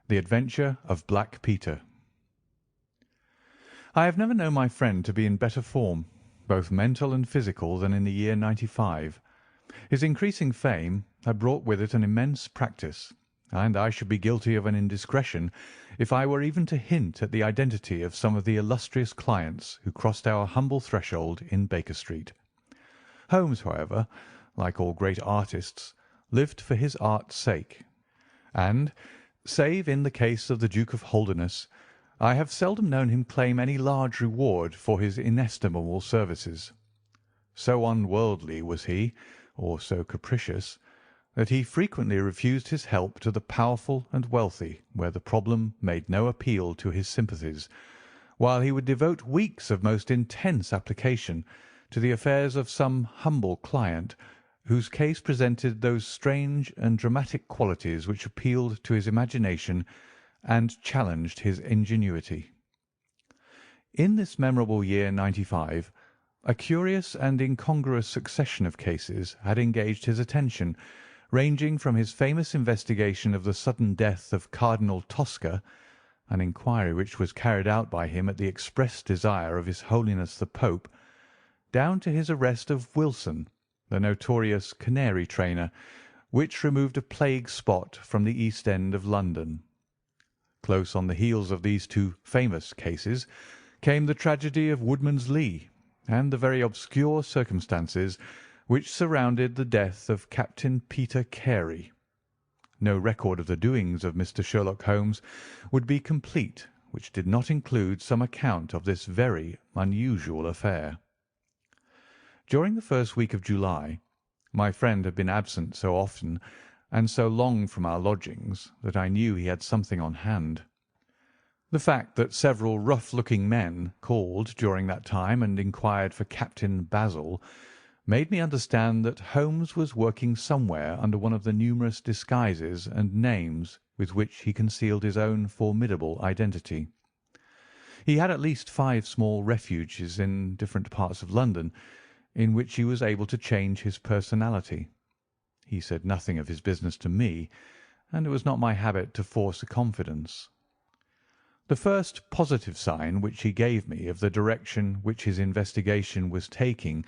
The Adventure of Black Peter. I have never known my friend to be in better form, both mental and physical, than in the year '95. His increasing fame had brought with it an immense practice, and I should be guilty of an indiscretion if I were even to hint at the identity of some of the illustrious clients who crossed our humble threshold in Baker Street. Holmes, however, like all great artists, lived for his art's sake, and, save in the case of the Duke of Holderness, I have seldom known him claim any large reward for his inestimable services. So unworldly was he, or so capricious, that he frequently refused his help to the powerful and wealthy where the problem made no appeal to his sympathies, while he would devote weeks of most intense application to the affairs of some humble client whose case presented those strange and dramatic qualities which appealed to his imagination and challenged his ingenuity. In this memorable year '95, a curious and incongruous succession of cases had engaged his attention, ranging from his famous investigation of the sudden death of Cardinal Tosca, an inquiry which was carried out by him at the express desire of His Holiness the Pope, down to his arrest of Wilson, the notorious canary trainer, which removed a plague spot from the East End of London. Close on the heels of these two famous cases came the tragedy of Woodman's Lee, and the very obscure circumstances which surrounded the death of Captain Peter Carey. No record of the doings of Mr. Sherlock Holmes would be complete which did not include some account of this very unusual affair. During the first week of July, my friend had been absent so often and so long from our lodgings that I knew he had something on hand. The fact that several rough-looking men called during that time and inquired for Captain Basil made me understand that Holmes was working somewhere under one of the numerous disguises and names with which he concealed his own formidable identity. He had at least 5 small refuges in different parts of London, in which he was able to change his personality. He said nothing of his business to me, and it was not my habit to force a confidence. The first positive sign which he gave me of the direction which his investigation was taking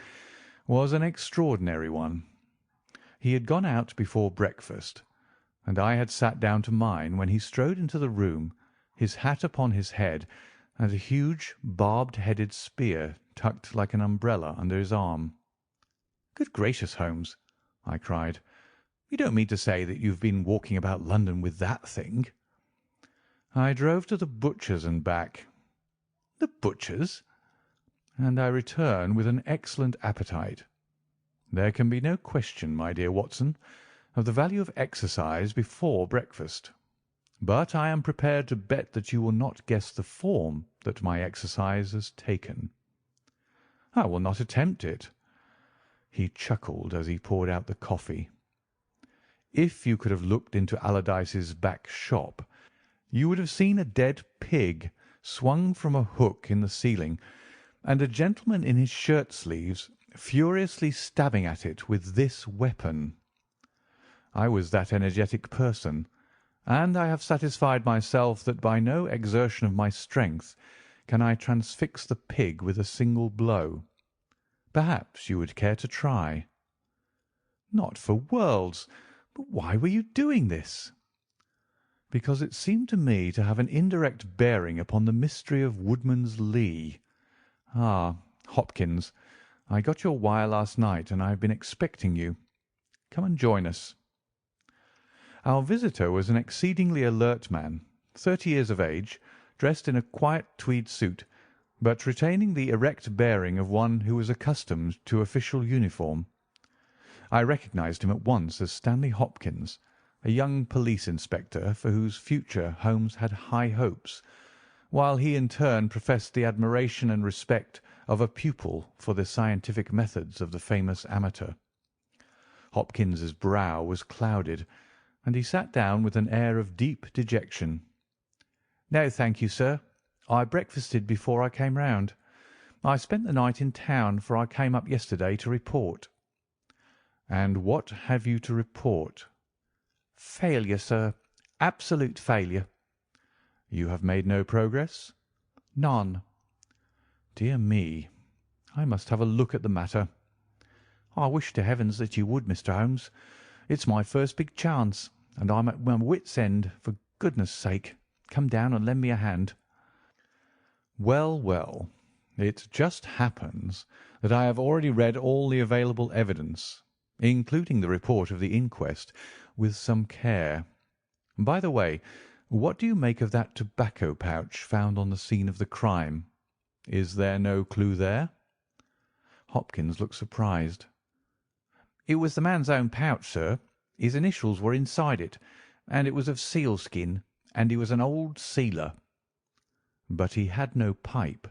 was an extraordinary one. He had gone out before breakfast, and I had sat down to mine when he strode into the room, his hat upon his head, and a huge barbed-headed spear tucked like an umbrella under his arm. "Good gracious, Holmes!" I cried. "You don't mean to say that you've been walking about London with that thing?" "I drove to the butcher's and back." "The butcher's?" "And I return with an excellent appetite. There can be no question, my dear Watson, of the value of exercise before breakfast. But I am prepared to bet that you will not guess the form that my exercise has taken." "I will not attempt it." He chuckled as he poured out the coffee. "If you could have looked into Allardyce's back shop, you would have seen a dead pig swung from a hook in the ceiling, and a gentleman in his shirt-sleeves furiously stabbing at it with this weapon. I was that energetic person, and I have satisfied myself that by no exertion of my strength can I transfix the pig with a single blow. Perhaps you would care to try." "Not for worlds. But why were you doing this?" "Because it seemed to me to have an indirect bearing upon the mystery of Woodman's Lee. Ah, Hopkins, I got your wire last night, and I have been expecting you. Come and join us." Our visitor was an exceedingly alert man, 30 years of age, dressed in a quiet tweed suit, but retaining the erect bearing of one who was accustomed to official uniform. I recognized him at once as Stanley Hopkins, a young police inspector for whose future Holmes had high hopes, while he in turn professed the admiration and respect of a pupil for the scientific methods of the famous amateur. Hopkins's brow was clouded, and he sat down with an air of deep dejection. "No, thank you, sir. I breakfasted before I came round. I spent the night in town, for I came up yesterday to report." "And what have you to report?" "Failure, sir. Absolute failure. You have made no progress?" "None." "Dear me, I must have a look at the matter." "I wish to heavens that you would, Mr. Holmes. It's my first big chance, and I'm at my wits' end. For goodness' sake, come down and lend me a hand." "Well, well, it just happens that I have already read all the available evidence, including the report of the inquest, with some care. By the way, what do you make of that tobacco pouch found on the scene of the crime? Is there no clue there?" Hopkins looked surprised. "It was the man's own pouch, sir. His initials were inside it, and it was of sealskin, and he was an old sealer." "But he had no pipe?"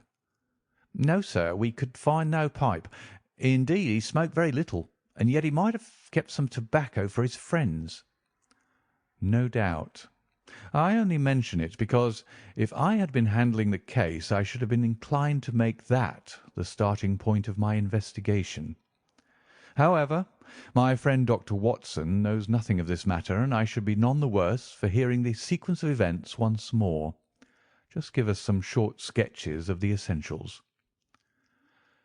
"No, sir, we could find no pipe. Indeed, he smoked very little, and yet he might have kept some tobacco for his friends." "No doubt. I only mention it because if I had been handling the case I should have been inclined to make that the starting point of my investigation. However, my friend Dr. Watson knows nothing of this matter, and I should be none the worse for hearing the sequence of events once more. Just give us some short sketches of the essentials."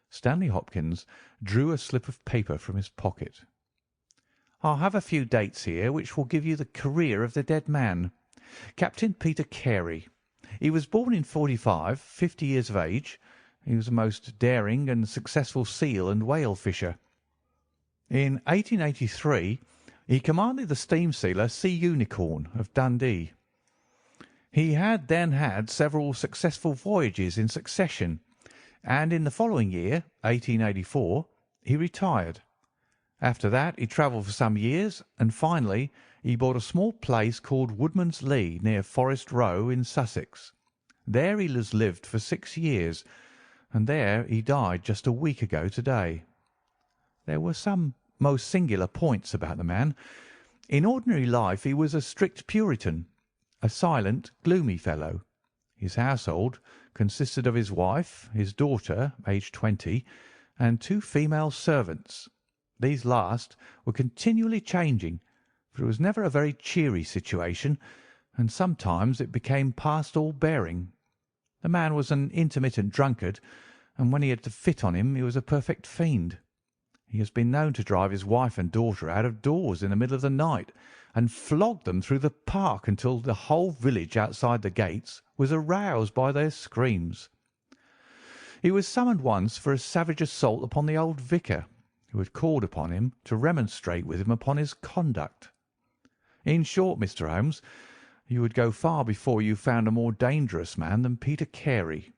Stanley Hopkins drew a slip of paper from his pocket. "I have a few dates here which will give you the career of the dead man. Captain Peter Carey. He was born in '45, 50 years of age. He was a most daring and successful seal and whale fisher. In 1883 he commanded the steam sealer Sea Unicorn of Dundee. He had then had several successful voyages in succession, and in the following year, 1884, he retired. After that he travelled for some years, and finally he bought a small place called Woodman's Lee, near Forest Row in Sussex. There he has lived for 6 years, and there he died just a week ago to-day. There were some most singular points about the man. In ordinary life he was a strict Puritan, a silent, gloomy fellow. His household consisted of his wife, his daughter, aged 20, and 2 female servants. These last were continually changing, for it was never a very cheery situation, and sometimes it became past all bearing. The man was an intermittent drunkard, and when he had the fit on him he was a perfect fiend. He has been known to drive his wife and daughter out of doors in the middle of the night and flog them through the park until the whole village outside the gates was aroused by their screams. He was summoned once for a savage assault upon the old vicar, who had called upon him to remonstrate with him upon his conduct. In short, Mr. Holmes, you would go far before you found a more dangerous man than Peter Carey.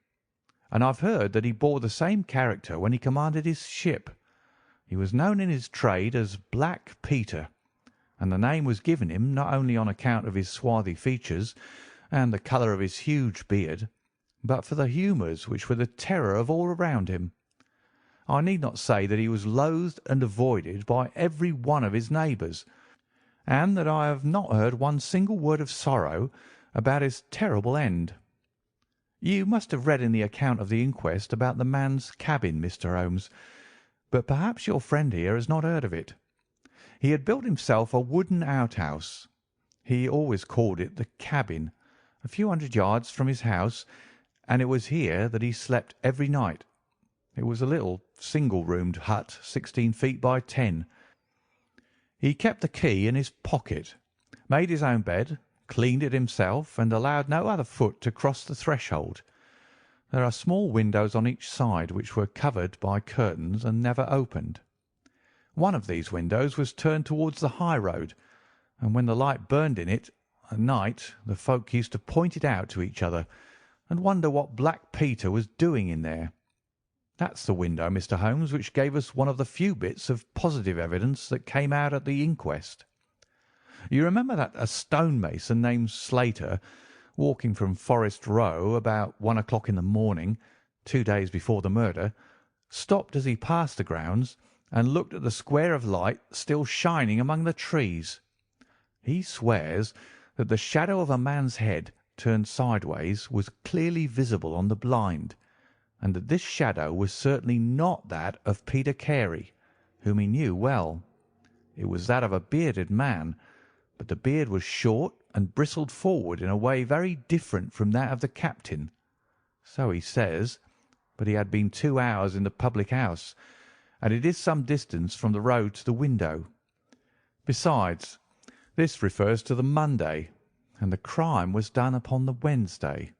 And I've heard that he bore the same character when he commanded his ship. He was known in his trade as Black Peter, and the name was given him not only on account of his swarthy features and the colour of his huge beard, but for the humours which were the terror of all around him. I need not say that he was loathed and avoided by every one of his neighbours, and that I have not heard one single word of sorrow about his terrible end. You must have read in the account of the inquest about the man's cabin, Mr. Holmes, but perhaps your friend here has not heard of it. He had built himself a wooden outhouse. He always called it the cabin, a few hundred yards from his house, and it was here that he slept every night. It was a little single-roomed hut, 16 feet by 10. He kept the key in his pocket, made his own bed, cleaned it himself, and allowed no other foot to cross the threshold. There are small windows on each side which were covered by curtains and never opened. One of these windows was turned towards the high road, and when the light burned in it at night the folk used to point it out to each other and wonder what Black Peter was doing in there. That's the window, Mr. Holmes, which gave us one of the few bits of positive evidence that came out at the inquest. You remember that a stonemason named Slater, walking from Forest Row about 1 o'clock in the morning, 2 days before the murder, stopped as he passed the grounds and looked at the square of light still shining among the trees. He swears that the shadow of a man's head turned sideways was clearly visible on the blind, and that this shadow was certainly not that of Peter Carey, whom he knew well. It was that of a bearded man, but the beard was short and bristled forward in a way very different from that of the captain. So he says, but he had been 2 hours in the public house, and it is some distance from the road to the window. Besides, this refers to the Monday, and the crime was done upon the Wednesday.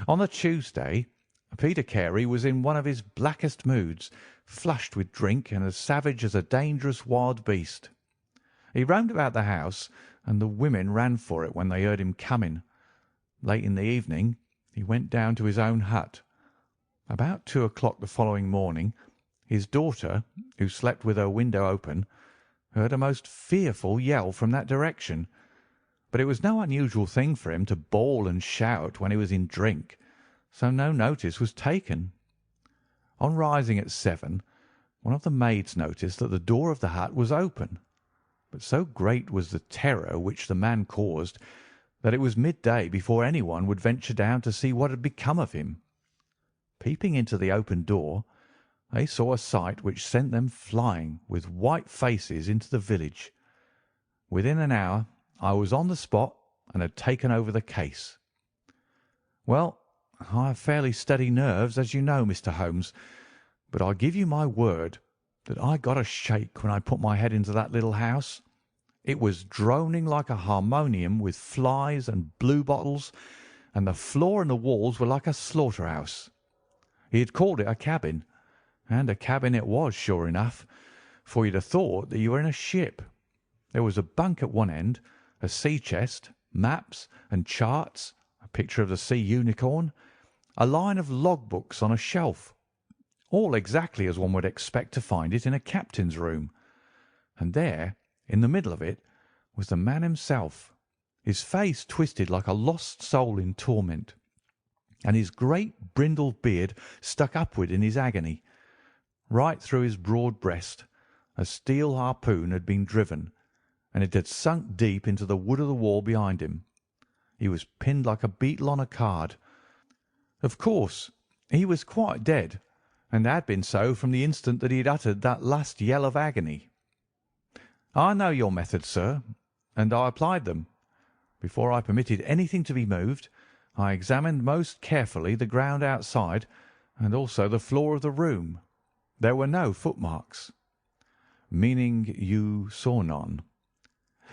On the Tuesday, Peter Carey was in one of his blackest moods, flushed with drink and as savage as a dangerous wild beast. He roamed about the house, and the women ran for it when they heard him coming. Late in the evening he went down to his own hut. About 2 o'clock the following morning, his daughter, who slept with her window open, heard a most fearful yell from that direction, but it was no unusual thing for him to bawl and shout when he was in drink, so no notice was taken. On rising at 7, one of the maids noticed that the door of the hut was open, but so great was the terror which the man caused that it was midday before anyone would venture down to see what had become of him. Peeping into the open door, they saw a sight which sent them flying with white faces into the village. Within an hour I was on the spot and had taken over the case. Well, I have fairly steady nerves, as you know, Mr. Holmes, but I give you my word that I got a shake when I put my head into that little house. It was droning like a harmonium with flies and bluebottles, and the floor and the walls were like a slaughter-house. He had called it a cabin, and a cabin it was, sure enough, for you'd have thought that you were in a ship. There was a bunk at one end, a sea-chest, maps and charts, a picture of the sea unicorn, a line of log-books on a shelf, all exactly as one would expect to find it in a captain's room. And there, in the middle of it, was the man himself, his face twisted like a lost soul in torment, and his great brindled beard stuck upward in his agony. Right through his broad breast a steel harpoon had been driven, and it had sunk deep into the wood of the wall behind him. He was pinned like a beetle on a card. Of course, he was quite dead, and had been so from the instant that he had uttered that last yell of agony. I know your methods, sir, and I applied them. Before I permitted anything to be moved, I examined most carefully the ground outside, and also the floor of the room. There were no footmarks. Meaning you saw none?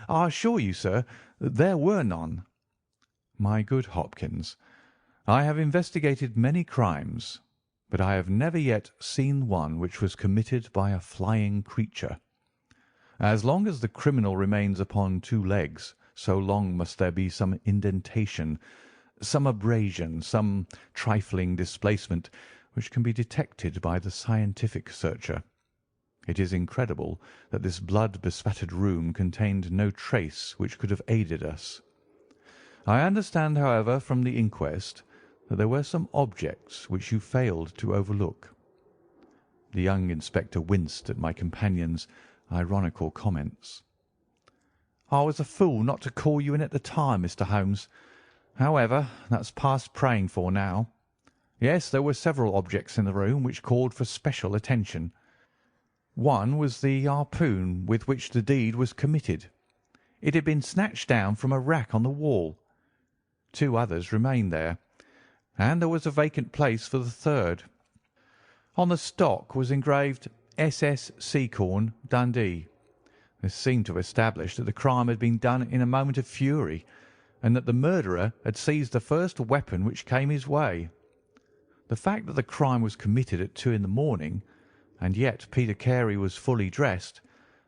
I assure you, sir, that there were none. My good Hopkins, I have investigated many crimes, but I have never yet seen one which was committed by a flying creature. As long as the criminal remains upon 2 legs, so long must there be some indentation, some abrasion, some trifling displacement, which can be detected by the scientific searcher. It is incredible that this blood-bespattered room contained no trace which could have aided us. I understand, however, from the inquest, that there were some objects which you failed to overlook. The young inspector winced at my companion's ironical comments. I was a fool not to call you in at the time, Mr. Holmes. However, that's past praying for now. Yes, there were several objects in the room which called for special attention. One was the harpoon with which the deed was committed. It had been snatched down from a rack on the wall. 2 others remained there, and there was a vacant place for the third. On the stock was engraved SS Seacorn, Dundee. This seemed to establish that the crime had been done in a moment of fury, and that the murderer had seized the first weapon which came his way. The fact that the crime was committed at 2 in the morning, and yet Peter Carey was fully dressed,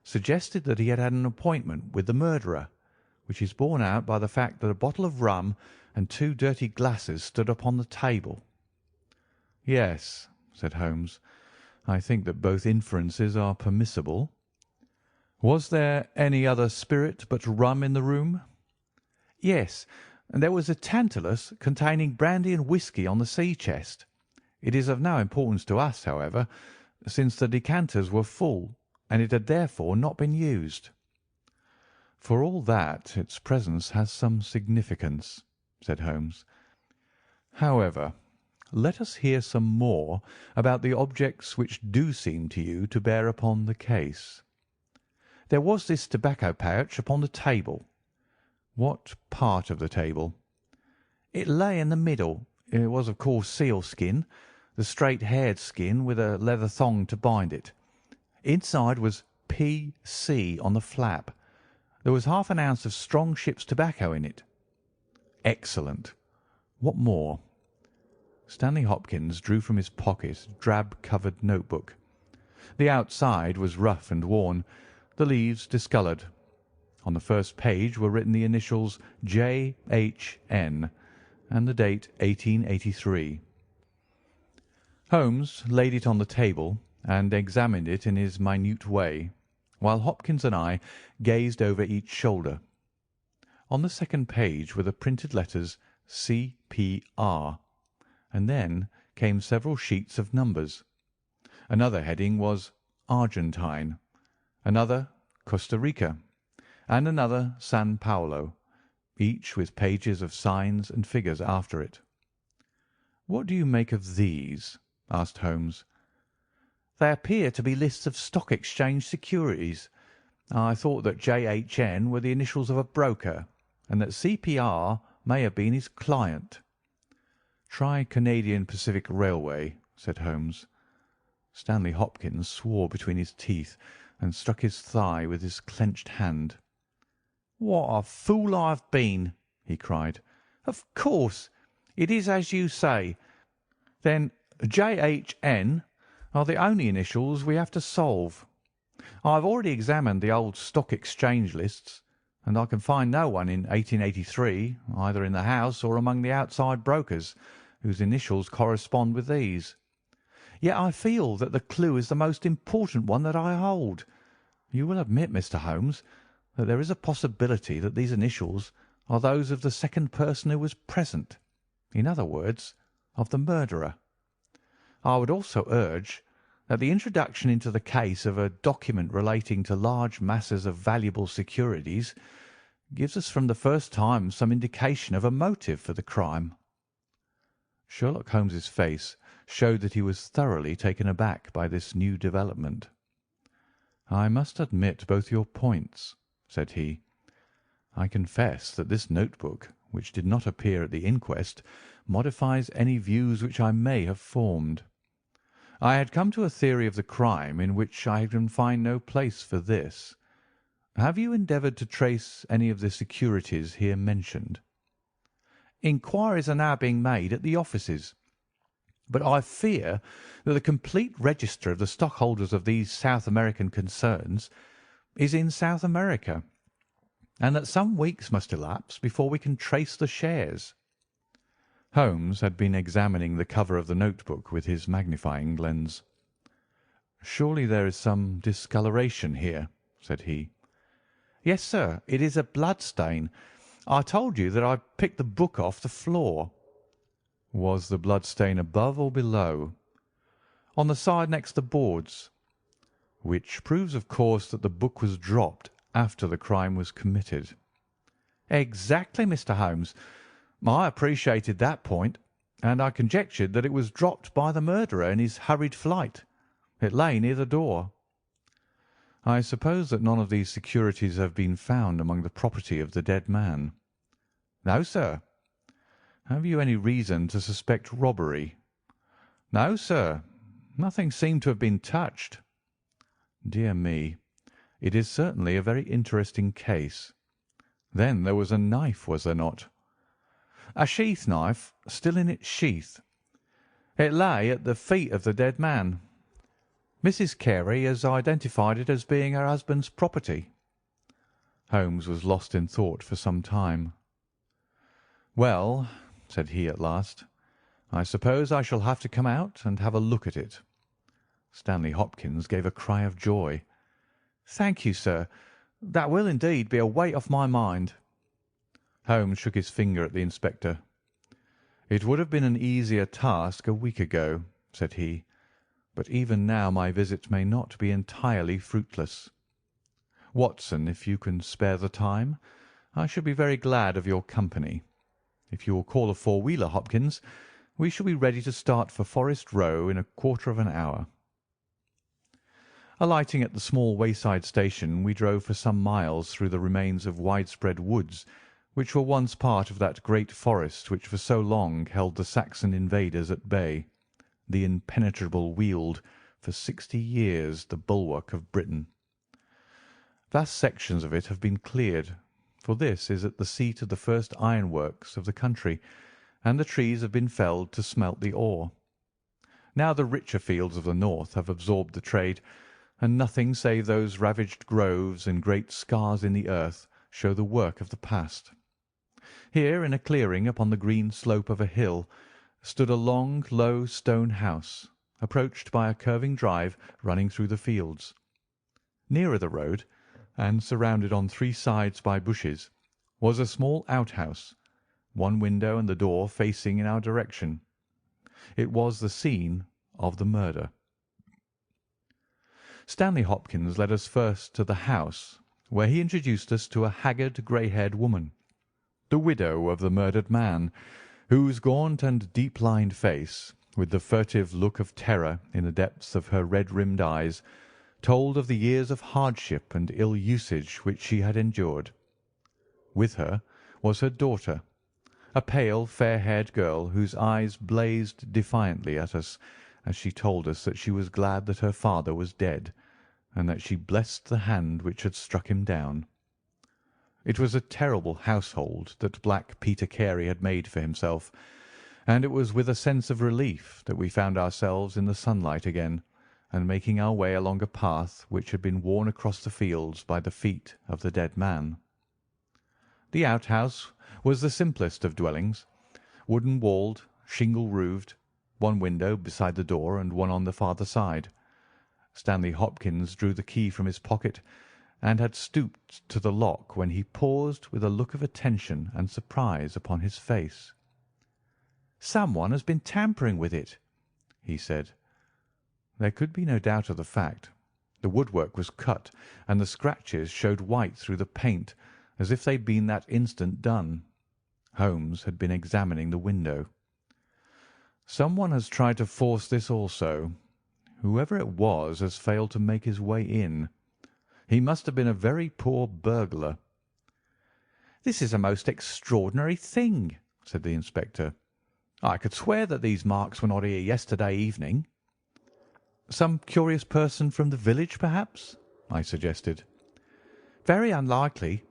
suggested that he had had an appointment with the murderer, which is borne out by the fact that a bottle of rum and 2 dirty glasses stood upon the table. Yes, said Holmes, I think that both inferences are permissible. Was there any other spirit but rum in the room? Yes, and there was a tantalus containing brandy and whisky on the sea-chest. It is of no importance to us, however, since the decanters were full, and it had therefore not been used. For all that, its presence has some significance, said Holmes. However, let us hear some more about the objects which do seem to you to bear upon the case. There was this tobacco pouch upon the table. What part of the table? It lay in the middle. It was, of course, sealskin, the straight-haired skin with a leather thong to bind it. Inside was P.C. on the flap. There was half an ounce of strong ship's tobacco in it. Excellent. What more? Stanley Hopkins drew from his pocket a drab-covered notebook. The outside was rough and worn, the leaves discoloured. On the first page were written the initials J.H.N. and the date 1883. Holmes laid it on the table and examined it in his minute way, while Hopkins and I gazed over each shoulder. On the second page were the printed letters C.P.R., and then came several sheets of numbers. Another heading was Argentine, another Costa Rica, and another San Paulo, each with pages of signs and figures after it. "What do you make of these?" asked Holmes. They appear to be lists of stock exchange securities. I thought that J.H.N. were the initials of a broker, and that C.P.R. may have been his client. "Try Canadian Pacific Railway," said Holmes. Stanley Hopkins swore between his teeth and struck his thigh with his clenched hand. "What a fool I've been!" he cried. "Of course, it is as you say. Then J.H.N. are the only initials we have to solve. I have already examined the old Stock Exchange lists, and I can find no one in 1883, either in the house or among the outside brokers, whose initials correspond with these. Yet I feel that the clue is the most important one that I hold. You will admit, Mr. Holmes, that there is a possibility that these initials are those of the second person who was present, in other words, of the murderer. I would also urge that the introduction into the case of a document relating to large masses of valuable securities gives us from the first time some indication of a motive for the crime." Sherlock Holmes's face showed that he was thoroughly taken aback by this new development. "I must admit both your points," said he. "I confess that this notebook, which did not appear at the inquest, modifies any views which I may have formed. I had come to a theory of the crime in which I can find no place for this. Have you endeavoured to trace any of the securities here mentioned?" "Inquiries are now being made at the offices, but I fear that the complete register of the stockholders of these South American concerns is in South America, and that some weeks must elapse before we can trace the shares." Holmes had been examining the cover of the notebook with his magnifying lens. "Surely there is some discoloration here," said he. "Yes, sir, it is a blood stain. I told you that I picked the book off the floor." "Was the blood stain above or below?" "On the side next the boards." "Which proves, of course, that the book was dropped after the crime was committed." "Exactly, Mr. Holmes. I appreciated that point, and I conjectured that it was dropped by the murderer in his hurried flight. It lay near the door." "I suppose that none of these securities have been found among the property of the dead man?" "No, sir." "Have you any reason to suspect robbery?" "No, sir. Nothing seemed to have been touched." "Dear me, it is certainly a very interesting case. Then there was a knife, was there not?" "A sheath knife, still in its sheath. It lay at the feet of the dead man. Mrs. Carey has identified it as being her husband's property." Holmes was lost in thought for some time. "Well," said he at last, "I suppose I shall have to come out and have a look at it." Stanley Hopkins gave a cry of joy. "Thank you, sir. That will indeed be a weight off my mind." Holmes shook his finger at the inspector. "It would have been an easier task a week ago," said he, "but even now my visit may not be entirely fruitless. Watson, if you can spare the time, I should be very glad of your company. If you will call a four-wheeler, Hopkins, we shall be ready to start for Forest Row in a quarter of an hour." Alighting at the small wayside station, we drove for some miles through the remains of widespread woods, which were once part of that great forest which for so long held the Saxon invaders at bay, the impenetrable Weald, for 60 years the bulwark of Britain. Vast sections of it have been cleared, for this is at the seat of the first ironworks of the country, and the trees have been felled to smelt the ore. Now the richer fields of the north have absorbed the trade, and nothing save those ravaged groves and great scars in the earth show the work of the past. Here, in a clearing upon the green slope of a hill, stood a long, low stone house, approached by a curving drive running through the fields. Nearer the road, and surrounded on 3 sides by bushes, was a small outhouse, one window and the door facing in our direction. It was the scene of the murder. Stanley Hopkins led us first to the house, where he introduced us to a haggard, grey-haired woman, the widow of the murdered man, whose gaunt and deep-lined face, with the furtive look of terror in the depths of her red-rimmed eyes, told of the years of hardship and ill usage which she had endured. With her was her daughter, a pale, fair-haired girl whose eyes blazed defiantly at us as she told us that she was glad that her father was dead, and that she blessed the hand which had struck him down. It was a terrible household that Black Peter Carey had made for himself, and it was with a sense of relief that we found ourselves in the sunlight again, and making our way along a path which had been worn across the fields by the feet of the dead man. The outhouse was the simplest of dwellings, wooden-walled, shingle-roofed, one window beside the door and one on the farther side. Stanley Hopkins drew the key from his pocket, and had stooped to the lock when he paused with a look of attention and surprise upon his face. "Someone has been tampering with it," he said. There could be no doubt of the fact. The woodwork was cut, and the scratches showed white through the paint, as if they'd been that instant done. Holmes had been examining the window. "Someone has tried to force this also. Whoever it was has failed to make his way in. He must have been a very poor burglar." "This is a most extraordinary thing," said the inspector. "I could swear that these marks were not here yesterday evening." "Some curious person from the village, perhaps?" I suggested. "Very unlikely.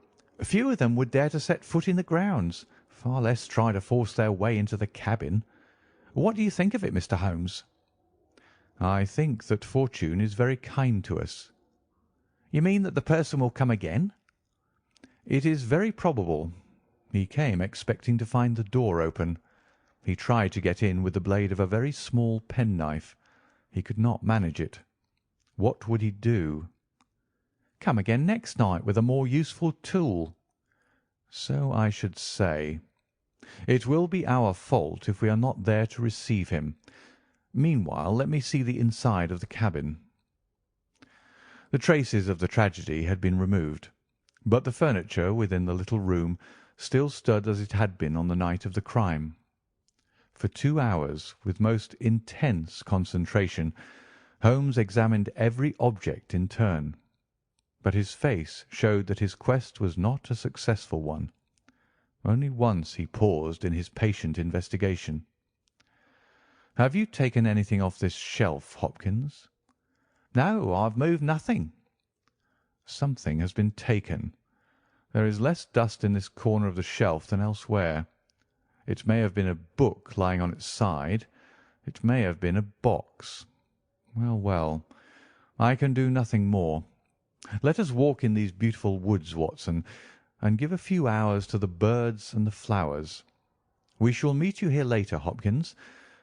Few of them would dare to set foot in the grounds, far less try to force their way into the cabin. What do you think of it, Mr. Holmes?" "I think that fortune is very kind to us." "You mean that the person will come again?" "It is very probable. He came expecting to find the door open. He tried to get in with the blade of a very small penknife. He could not manage it. What would he do?" "Come again next night with a more useful tool." "So I should say. It will be our fault if we are not there to receive him. Meanwhile, let me see the inside of the cabin." The traces of the tragedy had been removed, but the furniture within the little room still stood as it had been on the night of the crime. For 2 hours, with most intense concentration, Holmes examined every object in turn, but his face showed that his quest was not a successful one. Only once he paused in his patient investigation. "Have you taken anything off this shelf, Hopkins?" "No, I've moved nothing." "Something has been taken. There is less dust in this corner of the shelf than elsewhere. It may have been a book lying on its side. It may have been a box. Well, well, I can do nothing more. Let us walk in these beautiful woods, Watson, and give a few hours to the birds and the flowers. We shall meet you here later, Hopkins,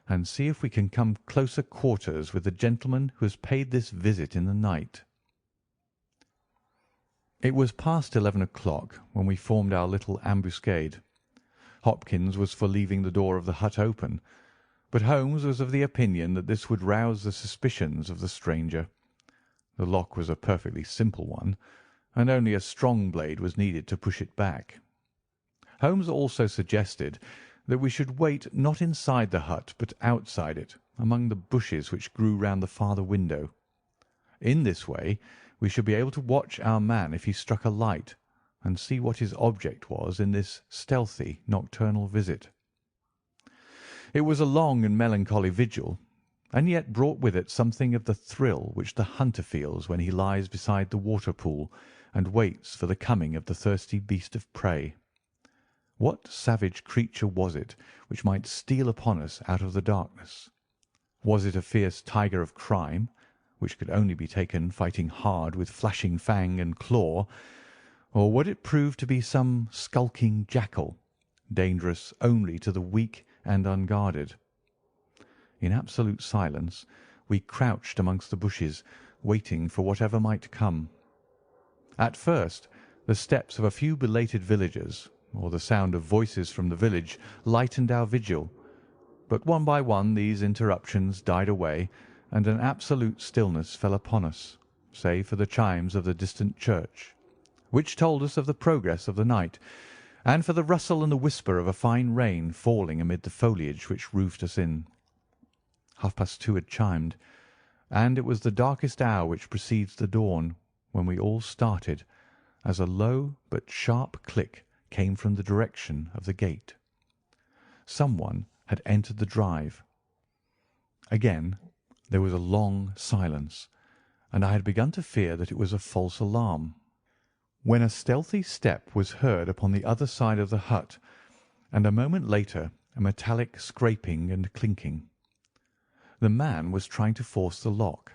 and see if we can come closer quarters with the gentleman who has paid this visit in the night." It was past 11 o'clock when we formed our little ambuscade. Hopkins was for leaving the door of the hut open, but Holmes was of the opinion that this would rouse the suspicions of the stranger. The lock was a perfectly simple one, and only a strong blade was needed to push it back. Holmes also suggested that we should wait not inside the hut but outside it, among the bushes which grew round the farther window. In this way we should be able to watch our man if he struck a light, and see what his object was in this stealthy nocturnal visit. It was a long and melancholy vigil, and yet brought with it something of the thrill which the hunter feels when he lies beside the water pool and waits for the coming of the thirsty beast of prey. What savage creature was it which might steal upon us out of the darkness? Was it a fierce tiger of crime, which could only be taken fighting hard with flashing fang and claw, or would it prove to be some skulking jackal, dangerous only to the weak and unguarded? In absolute silence we crouched amongst the bushes, waiting for whatever might come. At first the steps of a few belated villagers, or the sound of voices from the village, lightened our vigil, but one by one these interruptions died away, and an absolute stillness fell upon us, save for the chimes of the distant church, which told us of the progress of the night, and for the rustle and the whisper of a fine rain falling amid the foliage which roofed us in. 2:30 had chimed, and it was the darkest hour which precedes the dawn when we all started, as a low but sharp click came from the direction of the gate. Someone had entered the drive. Again there was a long silence, and I had begun to fear that it was a false alarm, when a stealthy step was heard upon the other side of the hut, and a moment later a metallic scraping and clinking. The man was trying to force the lock.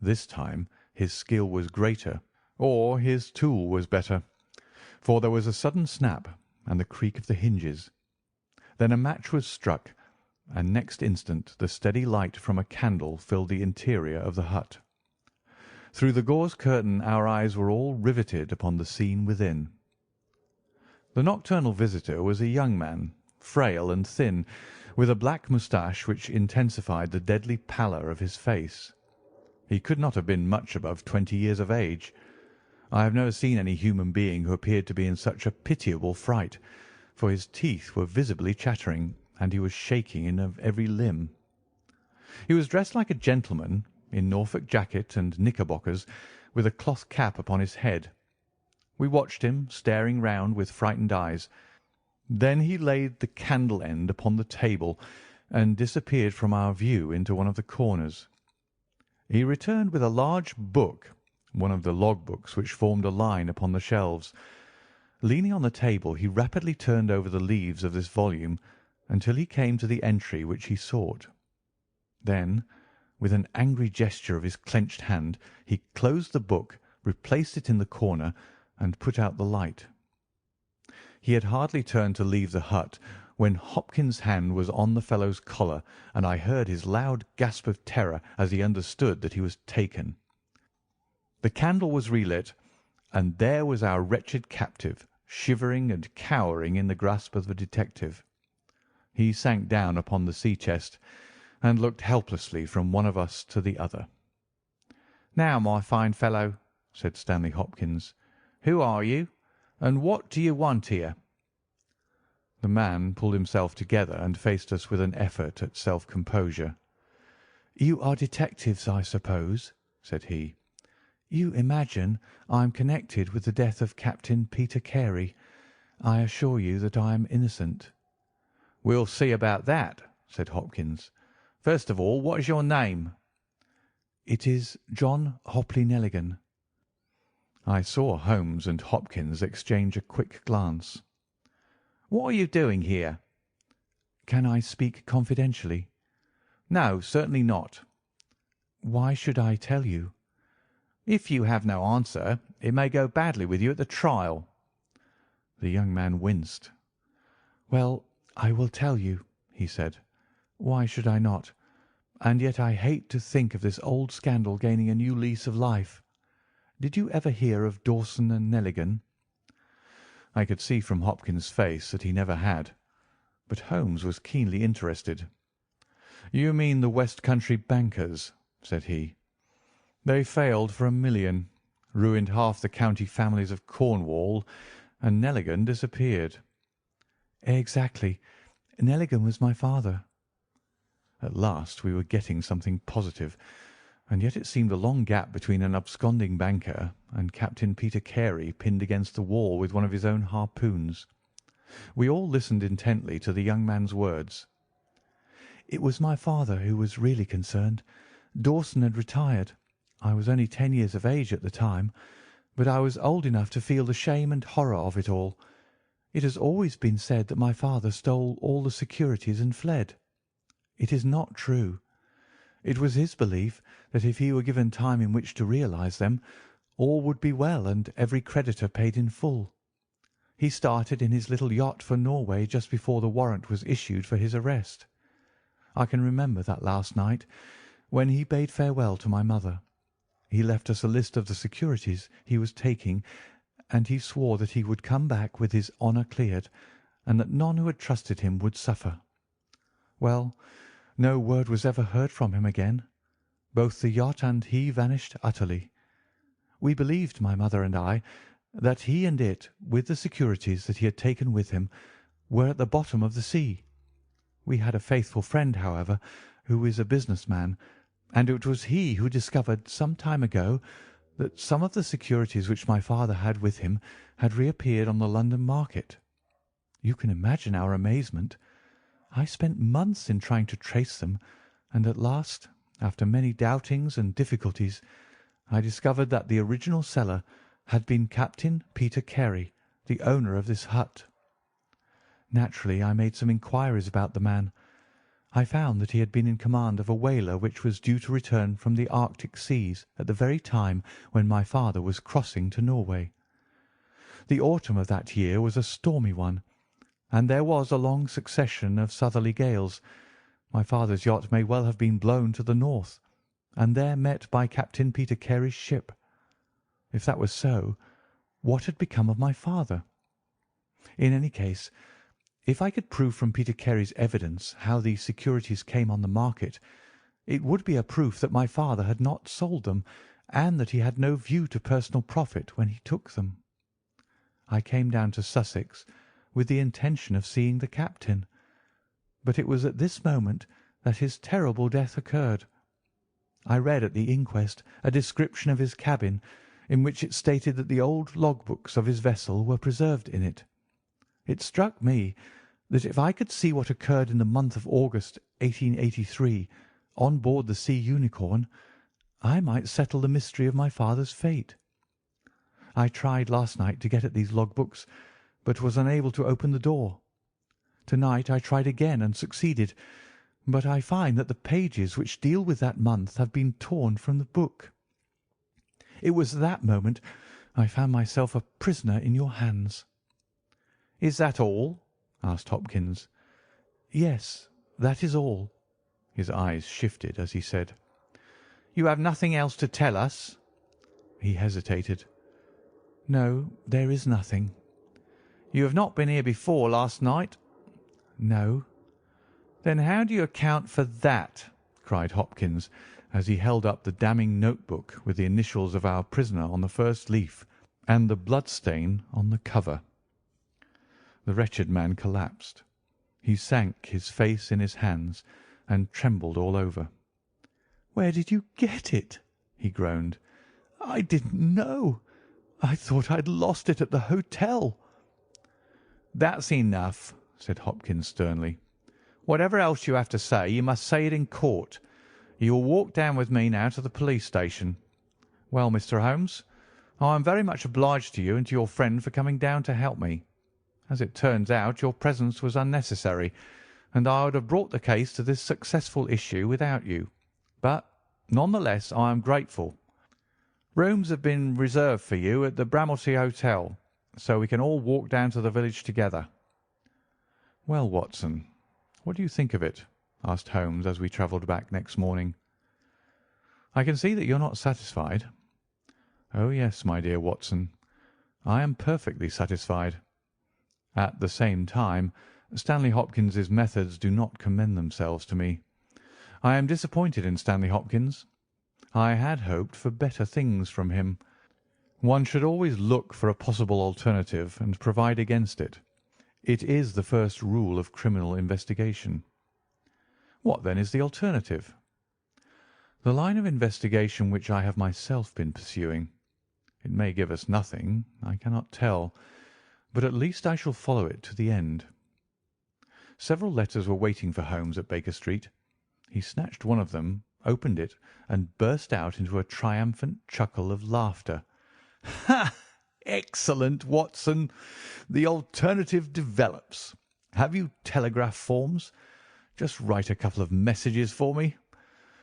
This time his skill was greater, or his tool was better, for there was a sudden snap and the creak of the hinges. Then a match was struck, and next instant the steady light from a candle filled the interior of the hut. Through the gauze curtain our eyes were all riveted upon the scene within. The nocturnal visitor was a young man, frail and thin, with a black moustache which intensified the deadly pallor of his face. He could not have been much above 20 years of age. I have never seen any human being who appeared to be in such a pitiable fright, for his teeth were visibly chattering, and he was shaking in every limb. He was dressed like a gentleman, in Norfolk jacket and knickerbockers, with a cloth cap upon his head. We watched him, staring round with frightened eyes. Then he laid the candle end upon the table and disappeared from our view into one of the corners. He returned with a large book, one of the log books which formed a line upon the shelves. Leaning on the table, he rapidly turned over the leaves of this volume until he came to the entry which he sought. Then, with an angry gesture of his clenched hand, he closed the book, replaced it in the corner, and put out the light. He had hardly turned to leave the hut when Hopkins's hand was on the fellow's collar, and I heard his loud gasp of terror as he understood that he was taken. The candle was relit, and there was our wretched captive, shivering and cowering in the grasp of the detective. He sank down upon the sea-chest and looked helplessly from one of us to the other. "Now, my fine fellow," said Stanley Hopkins, "who are you, and what do you want here?" The man pulled himself together and faced us with an effort at self-composure. "You are detectives, I suppose," said he. "You imagine I am connected with the death of Captain Peter Carey. I assure you that I am innocent." "We'll see about that," said Hopkins. "First of all, what is your name?" "It is John Hopley Nelligan." I saw Holmes and Hopkins exchange a quick glance. "What are you doing here?" "Can I speak confidentially?" "No, certainly not." "Why should I tell you?" "If you have no answer, it may go badly with you at the trial." The young man winced. "Well, I will tell you," he said. "Why should I not? And yet I hate to think of this old scandal gaining a new lease of life. Did you ever hear of Dawson and Nelligan?" I could see from Hopkins' face that he never had, but Holmes was keenly interested. "You mean the West Country bankers," said he. "They failed for £1 million, ruined half the county families of Cornwall, and Nelligan disappeared." "Exactly. Nelligan was my father." At last we were getting something positive, and yet it seemed a long gap between an absconding banker and Captain Peter Carey pinned against the wall with one of his own harpoons. We all listened intently to the young man's words. "It was my father who was really concerned. Dawson had retired. I was only 10 years of age at the time, but I was old enough to feel the shame and horror of it all. It has always been said that my father stole all the securities and fled. It is not true. It was his belief that if he were given time in which to realize them, all would be well and every creditor paid in full. He started in his little yacht for Norway just before the warrant was issued for his arrest. I can remember that last night, when he bade farewell to my mother. He left us a list of the securities he was taking, and he swore that he would come back with his honour cleared, and that none who had trusted him would suffer. Well, no word was ever heard from him again. Both the yacht and he vanished utterly. We believed, my mother and I, that he and it, with the securities that he had taken with him, were at the bottom of the sea. We had a faithful friend, however, who is a business man, and it was he who discovered some time ago that some of the securities which my father had with him had reappeared on the London market. You can imagine our amazement. I spent months in trying to trace them, and at last, after many doubtings and difficulties, I discovered that the original seller had been Captain Peter Carey, the owner of this hut. Naturally, I made some inquiries about the man. I found that he had been in command of a whaler which was due to return from the Arctic seas at the very time when my father was crossing to Norway. The autumn of that year was a stormy one, and there was a long succession of southerly gales. My father's yacht may well have been blown to the north, and there met by Captain Peter Carey's ship. If that was so, what had become of my father? In any case, if I could prove from Peter Carey's evidence how these securities came on the market, it would be a proof that my father had not sold them, and that he had no view to personal profit when he took them. I came down to Sussex with the intention of seeing the captain, but it was at this moment that his terrible death occurred. I read at the inquest a description of his cabin, in which it stated that the old logbooks of his vessel were preserved in it. It struck me that if I could see what occurred in the month of August, 1883, on board the Sea Unicorn, I might settle the mystery of my father's fate. I tried last night to get at these logbooks, but was unable to open the door. To-night I tried again and succeeded, but I find that the pages which deal with that month have been torn from the book. It was that moment I found myself a prisoner in your hands." "Is that all?" asked Hopkins. "Yes, that is all." His eyes shifted as he said, "You have nothing else to tell us?" He hesitated. "No, there is nothing." "You have not been here before last night?" "No." "Then how do you account for that?" cried Hopkins, as he held up the damning notebook with the initials of our prisoner on the first leaf and the blood stain on the cover. The wretched man collapsed. He sank his face in his hands and trembled all over. "Where did you get it?" he groaned. "I didn't know. I thought I'd lost it at the hotel." "That's enough," said Hopkins sternly. "Whatever else you have to say, you must say it in court. You will walk down with me now to the police station. Well, Mr. Holmes, I am very much obliged to you and to your friend for coming down to help me. As it turns out, your presence was unnecessary, and I would have brought the case to this successful issue without you. But, none the less, I am grateful. Rooms have been reserved for you at the Bramley Hotel, so we can all walk down to the village together." "Well, Watson, what do you think of it?" asked Holmes as we travelled back next morning. "I can see that you're not satisfied." "Oh, yes, my dear Watson, I am perfectly satisfied. At the same time, Stanley Hopkins's methods do not commend themselves to me. I am disappointed in Stanley Hopkins. I had hoped for better things from him. One should always look for a possible alternative and provide against it. It is the first rule of criminal investigation." "What, then, is the alternative?" The line of investigation which I have myself been pursuing. It may give us nothing, I cannot tell, but at least I shall follow it to the end." Several letters were waiting for Holmes at Baker Street. He snatched one of them, opened it, and burst out into a triumphant chuckle of laughter. "Ha! Excellent, Watson! The alternative develops. Have you telegraph forms? Just write a couple of messages for me.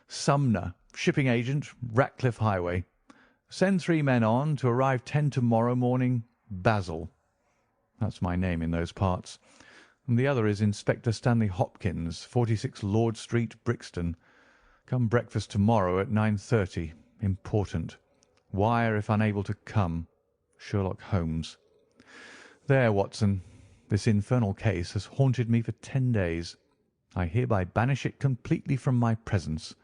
Sumner, shipping agent, Ratcliffe Highway. Send 3 men on to arrive 10 tomorrow morning. Basil. That's my name in those parts. And the other is Inspector Stanley Hopkins, 46 Lord Street, Brixton. Come breakfast tomorrow at 9:30. Important. Wire if unable to come. Sherlock Holmes. There, Watson. This infernal case has haunted me for 10 days. I hereby banish it completely from my presence.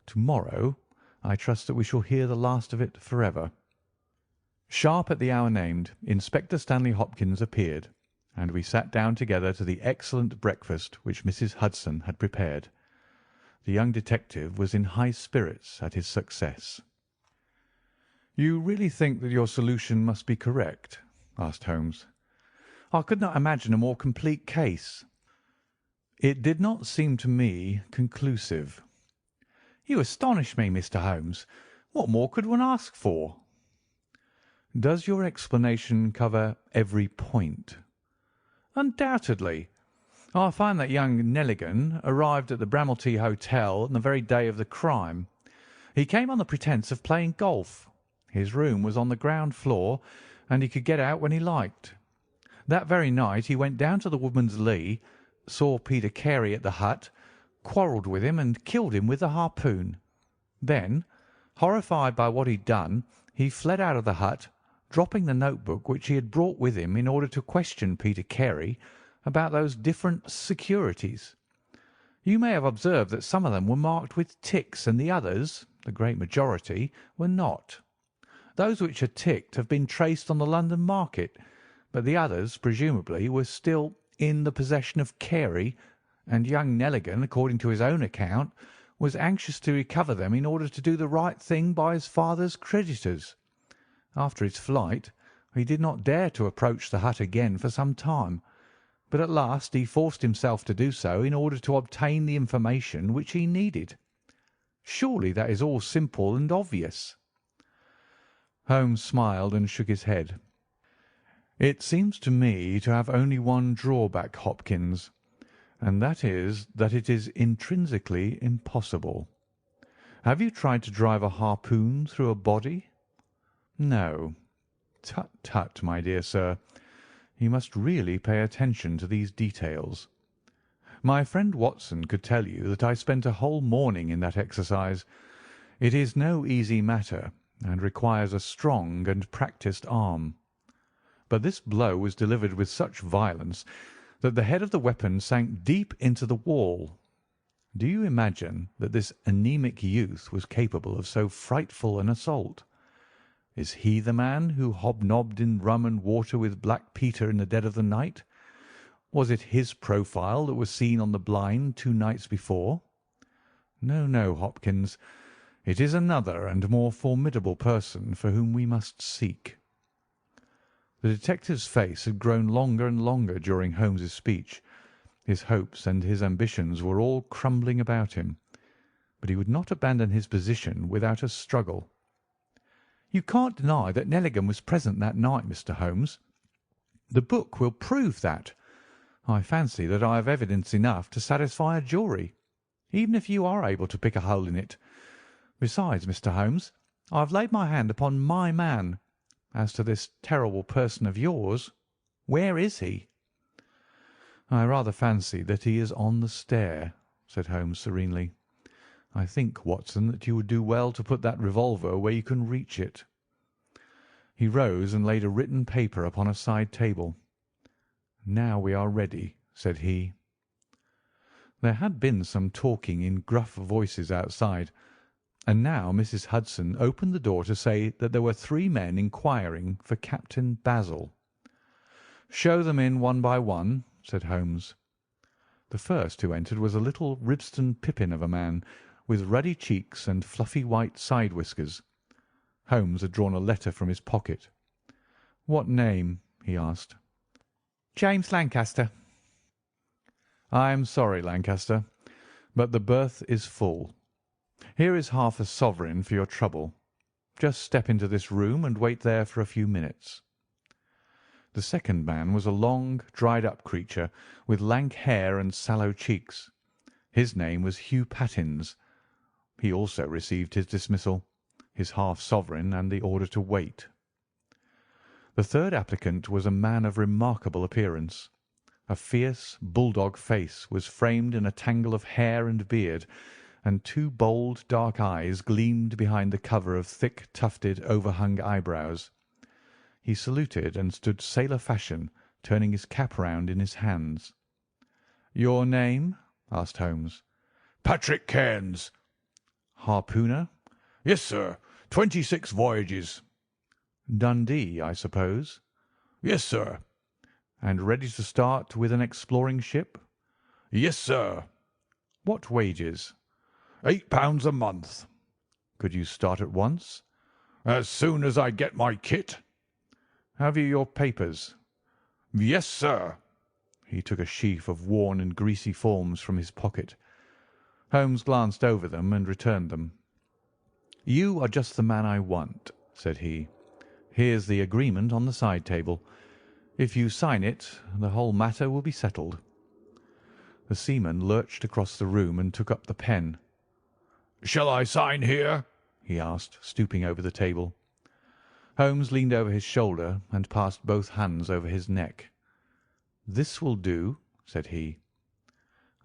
Tomorrow I trust that we shall hear the last of it forever." Sharp at the hour named, Inspector Stanley Hopkins appeared, and we sat down together to the excellent breakfast which Mrs. Hudson had prepared. The young detective was in high spirits at his success. "You really think that your solution must be correct?" asked Holmes. "I could not imagine a more complete case." "It did not seem to me conclusive." "You astonish me, Mr. Holmes. What more could one ask for?" "Does your explanation cover every point?" "Undoubtedly. I find that young Nelligan arrived at the Bramley Hotel on the very day of the crime. He came on the pretence of playing golf. His room was on the ground floor, and he could get out when he liked. That very night he went down to the Woodman's Lee, saw Peter Carey at the hut, quarrelled with him and killed him with the harpoon. Then, horrified by what he'd done, he fled out of the hut, dropping the notebook which he had brought with him in order to question Peter Carey about those different securities. You may have observed that some of them were marked with ticks and the others, the great majority, were not. Those which are ticked have been traced on the London market, but the others, presumably, were still in the possession of Carey, and young Nelligan, according to his own account, was anxious to recover them in order to do the right thing by his father's creditors. After his flight, he did not dare to approach the hut again for some time, but at last he forced himself to do so in order to obtain the information which he needed. Surely that is all simple and obvious." Holmes smiled and shook his head. "It seems to me to have only one drawback, Hopkins, and that is that it is intrinsically impossible. Have you tried to drive a harpoon through a body?" "No." "Tut, tut, my dear sir. You must really pay attention to these details. My friend Watson could tell you that I spent a whole morning in that exercise. It is no easy matter, and requires a strong and practised arm. But this blow was delivered with such violence that the head of the weapon sank deep into the wall. Do you imagine that this anemic youth was capable of so frightful an assault? Is he the man who hobnobbed in rum and water with Black Peter in the dead of the night? Was it his profile that was seen on the blind 2 nights before? No, no, Hopkins. It is another and more formidable person for whom we must seek." The detective's face had grown longer and longer during Holmes's speech. His hopes and his ambitions were all crumbling about him, but he would not abandon his position without a struggle. "You can't deny that Nelligan was present that night, Mr. Holmes. The book will prove that. I fancy that I have evidence enough to satisfy a jury, even if you are able to pick a hole in it. Besides, Mr. Holmes, I have laid my hand upon my man. As to this terrible person of yours, where is he?" "I rather fancy that he is on the stair," said Holmes serenely. "I think, Watson, that you would do well to put that revolver where you can reach it." He rose and laid a written paper upon a side table. "Now we are ready," said he. There had been some talking in gruff voices outside, and now Mrs. Hudson opened the door to say that there were 3 men inquiring for Captain Basil. "Show them in one by one," said Holmes. The first who entered was a little Ribston pippin of a man, with ruddy cheeks and fluffy white side whiskers. Holmes had drawn a letter from his pocket. "What name?" he asked. "James Lancaster." "I am sorry, Lancaster, but the berth is full. Here is half a sovereign for your trouble. Just step into this room and wait there for a few minutes." The second man was a long, dried-up creature with lank hair and sallow cheeks. His name was Hugh Pattins. He also received his dismissal, his half-sovereign, and the order to wait. The third applicant was a man of remarkable appearance. A fierce, bulldog face was framed in a tangle of hair and beard, and two bold, dark eyes gleamed behind the cover of thick, tufted, overhung eyebrows. He saluted and stood sailor fashion, turning his cap round in his hands. "Your name?" asked Holmes. "Patrick Cairns." "Harpooner?" "Yes, sir. 26 voyages." "Dundee, I suppose?" "Yes, sir." "And ready to start with an exploring ship?" "Yes, sir." "What wages?" £8 a month." "Could you start at once?" "As soon as I get my kit." "Have you your papers?" "Yes, sir." He took a sheaf of worn and greasy forms from his pocket. Holmes glanced over them and returned them. "You are just the man I want," said he. "Here's the agreement on the side table. If you sign it, the whole matter will be settled." The seaman lurched across the room and took up the pen. "Shall I sign here?" he asked, stooping over the table. Holmes leaned over his shoulder and passed both hands over his neck. "This will do," said he.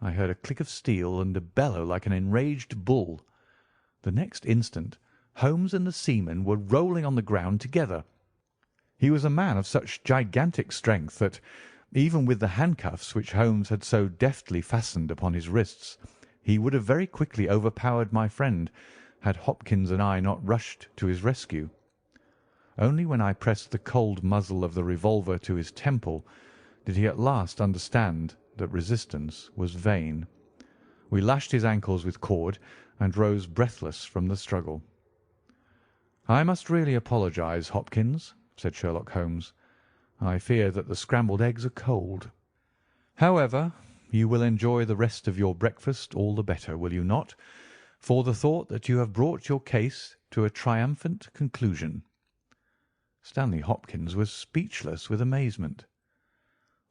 I heard a click of steel and a bellow like an enraged bull. The next instant Holmes and the seaman were rolling on the ground together. He was a man of such gigantic strength that, even with the handcuffs which Holmes had so deftly fastened upon his wrists, he would have very quickly overpowered my friend had Hopkins and I not rushed to his rescue. Only when I pressed the cold muzzle of the revolver to his temple did he at last understand that resistance was vain. We lashed his ankles with cord and rose breathless from the struggle. "I must really apologize, Hopkins," said Sherlock Holmes. "I fear that the scrambled eggs are cold. However, you will enjoy the rest of your breakfast all the better, will you not, for the thought that you have brought your case to a triumphant conclusion?" Stanley Hopkins was speechless with amazement.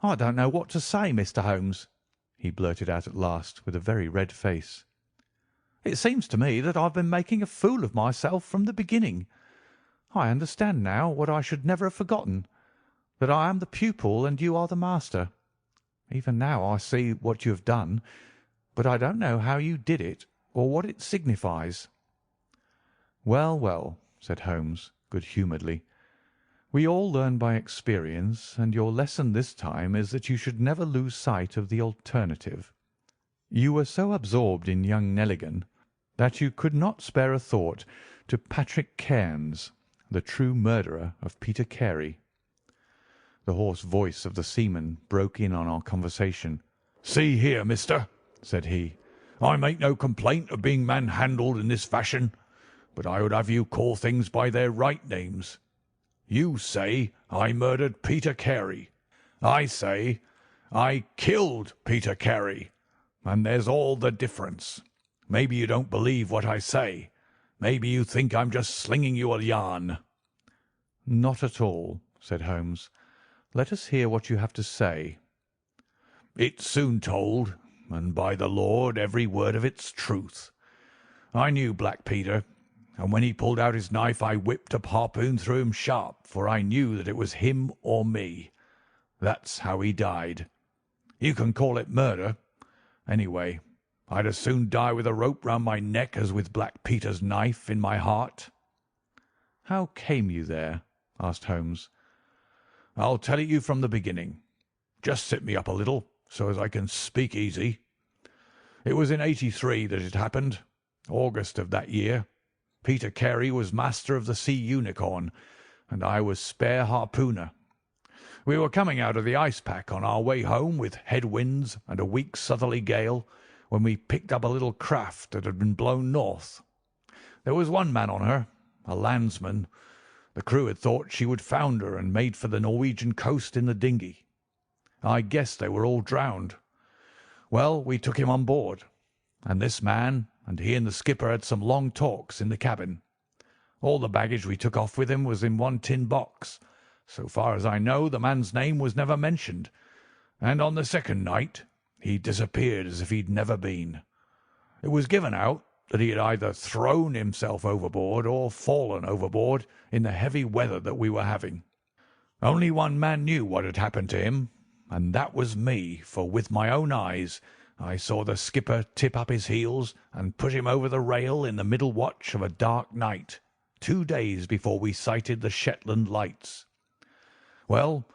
"I don't know what to say, Mr. Holmes," he blurted out at last, with a very red face. "It seems to me that I've been making a fool of myself from the beginning. I understand now what I should never have forgotten, that I am the pupil and you are the master. Even now I see what you have done, but I don't know how you did it or what it signifies." "Well, well," said Holmes, good-humouredly, "we all learn by experience, and your lesson this time is that you should never lose sight of the alternative. You were so absorbed in young Nelligan that you could not spare a thought to Patrick Cairns, the true murderer of Peter Carey." The hoarse voice of the seaman broke in on our conversation. "See here, mister," said he, "I make no complaint of being manhandled in this fashion, but I would have you call things by their right names. You say I murdered Peter Carey. I say I killed Peter Carey, and there's all the difference. Maybe you don't believe what I say. Maybe you think I'm just slinging you a yarn." "Not at all," said Holmes. "Let us hear what you have to say." "It's soon told, and by the Lord every word of it's truth. I knew Black Peter, and when he pulled out his knife I whipped a harpoon through him sharp, for I knew that it was him or me. That's how he died. You can call it murder. Anyway, I'd as soon die with a rope round my neck as with Black Peter's knife in my heart." "How came you there?" asked Holmes. "I'll tell it you from the beginning. Just sit me up a little, so as I can speak easy. It was in '83 that it happened, August of that year. Peter Carey was master of the Sea Unicorn, and I was spare harpooner. We were coming out of the ice pack on our way home with head winds and a weak southerly gale, when we picked up a little craft that had been blown north. There was one man on her, a landsman. The crew had thought she would founder and made for the Norwegian coast in the dinghy. I guessed they were all drowned. Well, we took him on board, and this man and he and the skipper had some long talks in the cabin. All the baggage we took off with him was in one tin box. So far as I know, the man's name was never mentioned, and on the second night he disappeared as if he'd never been. It was given out that he had either thrown himself overboard or fallen overboard in the heavy weather that we were having. Only one man knew what had happened to him, and that was me, for with my own eyes I saw the skipper tip up his heels and put him over the rail in the middle watch of a dark night, 2 days before we sighted the Shetland lights. Well,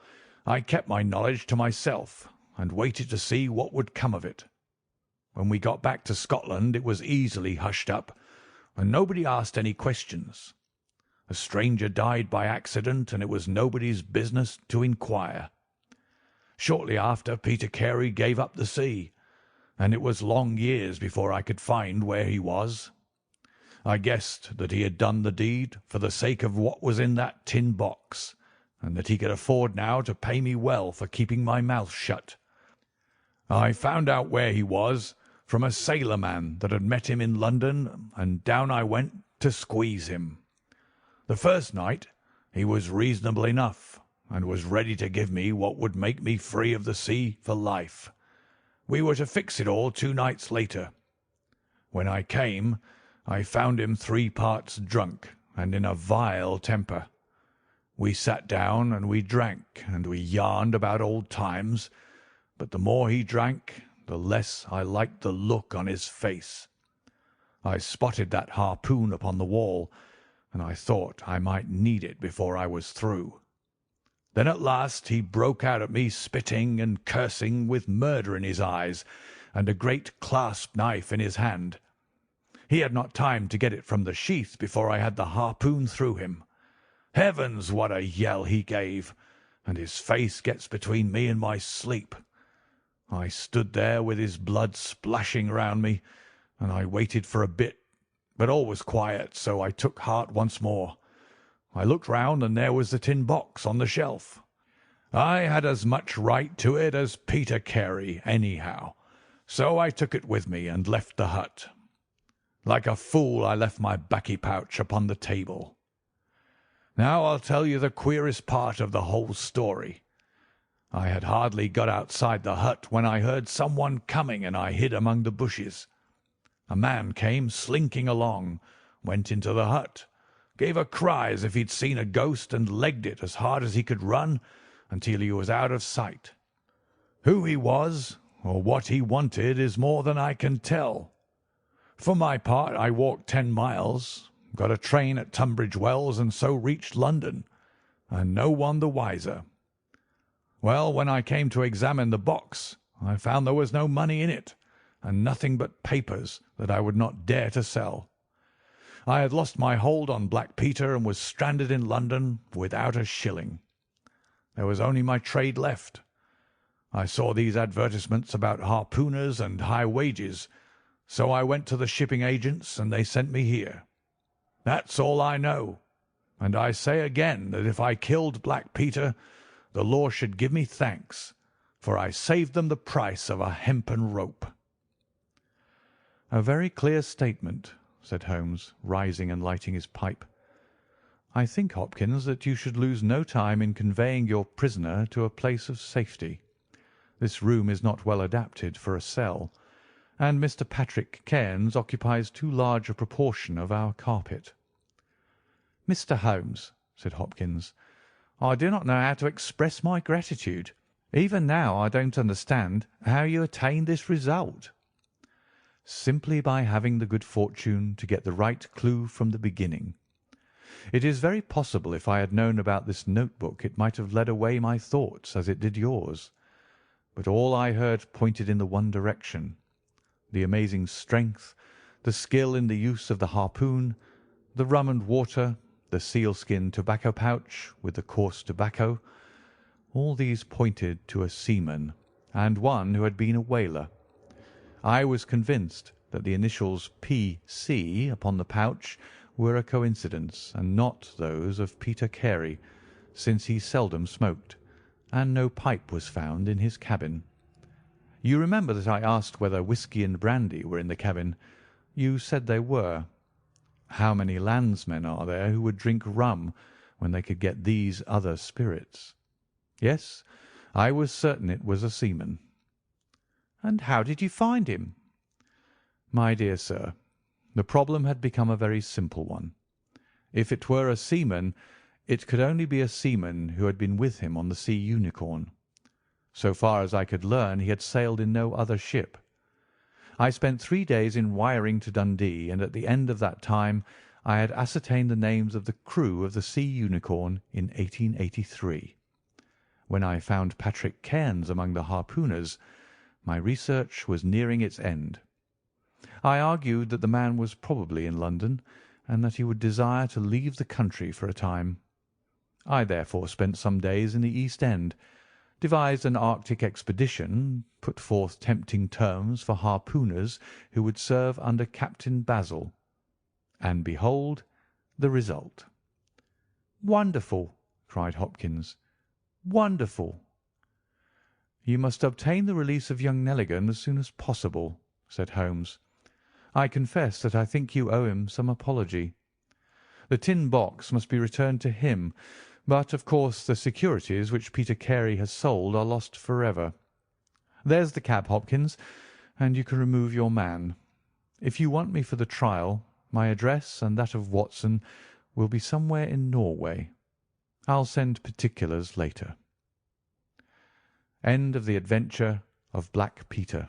I kept my knowledge to myself and waited to see what would come of it. When we got back to Scotland it was easily hushed up, and nobody asked any questions. A stranger died by accident, and it was nobody's business to inquire. Shortly after, Peter Carey gave up the sea, and it was long years before I could find where he was. I guessed that he had done the deed for the sake of what was in that tin box, and that he could afford now to pay me well for keeping my mouth shut. I found out where he was from a sailor-man that had met him in London, and down I went to squeeze him. The first night he was reasonable enough, and was ready to give me what would make me free of the sea for life. We were to fix it all 2 nights later. When I came, I found him 3 parts drunk and in a vile temper. We sat down and we drank and we yarned about old times, but the more he drank, the less I liked the look on his face. I spotted that harpoon upon the wall, and I thought I might need it before I was through. Then at last he broke out at me, spitting and cursing, with murder in his eyes and a great clasp knife in his hand. He had not time to get it from the sheath before I had the harpoon through him. Heavens, what a yell he gave, and his face gets between me and my sleep. I stood there with his blood splashing round me, and I waited for a bit, but all was quiet, so I took heart once more. I looked round, and there was the tin box on the shelf. I had as much right to it as Peter Carey, anyhow, so I took it with me and left the hut. Like a fool I left my baccy pouch upon the table. Now I'll tell you the queerest part of the whole story. I had hardly got outside the hut when I heard someone coming, and I hid among the bushes. A man came slinking along, went into the hut, gave a cry as if he'd seen a ghost, and legged it as hard as he could run until he was out of sight. Who he was or what he wanted is more than I can tell. For my part, I walked 10 miles, got a train at Tunbridge Wells, and so reached London, and no one the wiser. Well, when I came to examine the box, I found there was no money in it, and nothing but papers that I would not dare to sell. I had lost my hold on Black Peter and was stranded in London without a shilling. There was only my trade left. I saw these advertisements about harpooners and high wages, so I went to the shipping agents and they sent me here. That's all I know, and I say again that if I killed Black Peter, the law should give me thanks, for I saved them the price of a hempen rope." "A very clear statement," said Holmes, rising and lighting his pipe. "I think, Hopkins, that you should lose no time in conveying your prisoner to a place of safety. This room is not well adapted for a cell, and Mr. Patrick Cairns occupies too large a proportion of our carpet." "Mr. Holmes," said Hopkins, "I do not know how to express my gratitude. Even now I don't understand how you attained this result." "Simply by having the good fortune to get the right clue from the beginning. It is very possible if I had known about this notebook it might have led away my thoughts as it did yours. But all I heard pointed in the one direction. The amazing strength, the skill in the use of the harpoon, the rum and water, the sealskin tobacco pouch with the coarse tobacco, all these pointed to a seaman, and one who had been a whaler. I was convinced that the initials P.C. upon the pouch were a coincidence, and not those of Peter Carey, since he seldom smoked, and no pipe was found in his cabin. You remember that I asked whether whisky and brandy were in the cabin. You said they were. How many landsmen are there who would drink rum when they could get these other spirits? Yes, I was certain it was a seaman. And how did you find him? My dear sir, the problem had become a very simple one. If it were a seaman, it could only be a seaman who had been with him on the Sea Unicorn. So far as I could learn, he had sailed in no other ship. I spent 3 days in wiring to Dundee, and at the end of that time I had ascertained the names of the crew of the Sea Unicorn in 1883. When I found Patrick Cairns among the harpooners, my research was nearing its end. I argued that the man was probably in London, and that he would desire to leave the country for a time. I therefore spent some days in the East End, devised an Arctic expedition, put forth tempting terms for harpooners who would serve under Captain Basil, and behold the result. "Wonderful!" cried Hopkins. "Wonderful!" "You must obtain the release of young Nelligan as soon as possible," said Holmes. "I confess that I think you owe him some apology. The tin box must be returned to him, but, of course, the securities which Peter Carey has sold are lost forever. There's the cab, Hopkins, and you can remove your man. If you want me for the trial, my address and that of Watson will be somewhere in Norway. I'll send particulars later. End of the adventure of Black Peter.